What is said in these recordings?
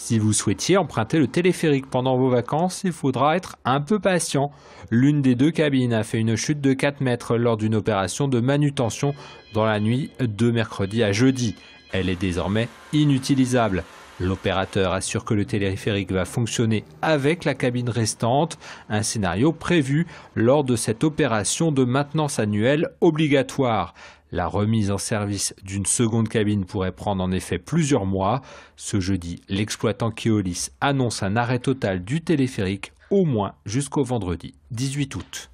Si vous souhaitiez emprunter le téléphérique pendant vos vacances, il faudra être un peu patient. L'une des deux cabines a fait une chute de 4 mètres lors d'une opération de manutention dans la nuit de mercredi à jeudi. Elle est désormais inutilisable. L'opérateur assure que le téléphérique va fonctionner avec la cabine restante, un scénario prévu lors de cette opération de maintenance annuelle obligatoire. La remise en service d'une seconde cabine pourrait prendre en effet plusieurs mois. Ce jeudi, l'exploitant Keolis annonce un arrêt total du téléphérique au moins jusqu'au vendredi 18 août.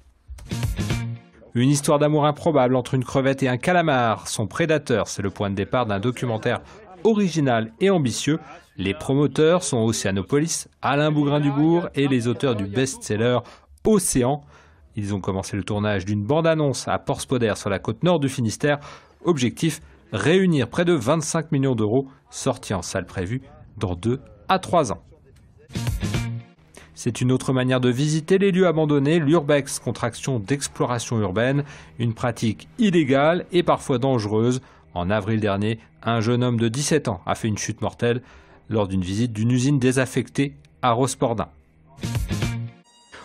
Une histoire d'amour improbable entre une crevette et un calamar. Son prédateur, c'est le point de départ d'un documentaire original et ambitieux. Les promoteurs sont Océanopolis, Alain Bougrain-Dubourg et les auteurs du best-seller Océan. Ils ont commencé le tournage d'une bande-annonce à Port-Spodère sur la côte nord du Finistère. Objectif, réunir près de 25 millions d'euros, sortie en salle prévue dans 2 à 3 ans. C'est une autre manière de visiter les lieux abandonnés, l'urbex, contraction d'exploration urbaine, une pratique illégale et parfois dangereuse. En avril dernier, un jeune homme de 17 ans a fait une chute mortelle lors d'une visite d'une usine désaffectée à Rospordin.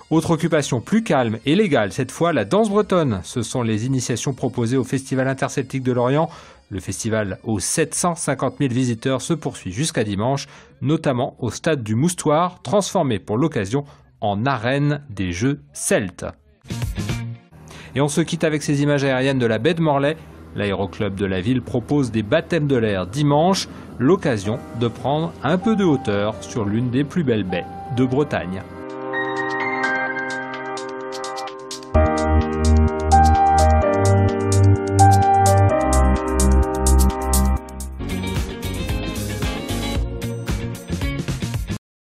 Autre occupation plus calme et légale, cette fois la danse bretonne. Ce sont les initiations proposées au Festival interceltique de Lorient. Le festival aux 750 000 visiteurs se poursuit jusqu'à dimanche, notamment au stade du Moustoir, transformé pour l'occasion en arène des Jeux celtes. Et on se quitte avec ces images aériennes de la baie de Morlaix. L'aéroclub de la ville propose des baptêmes de l'air dimanche, l'occasion de prendre un peu de hauteur sur l'une des plus belles baies de Bretagne.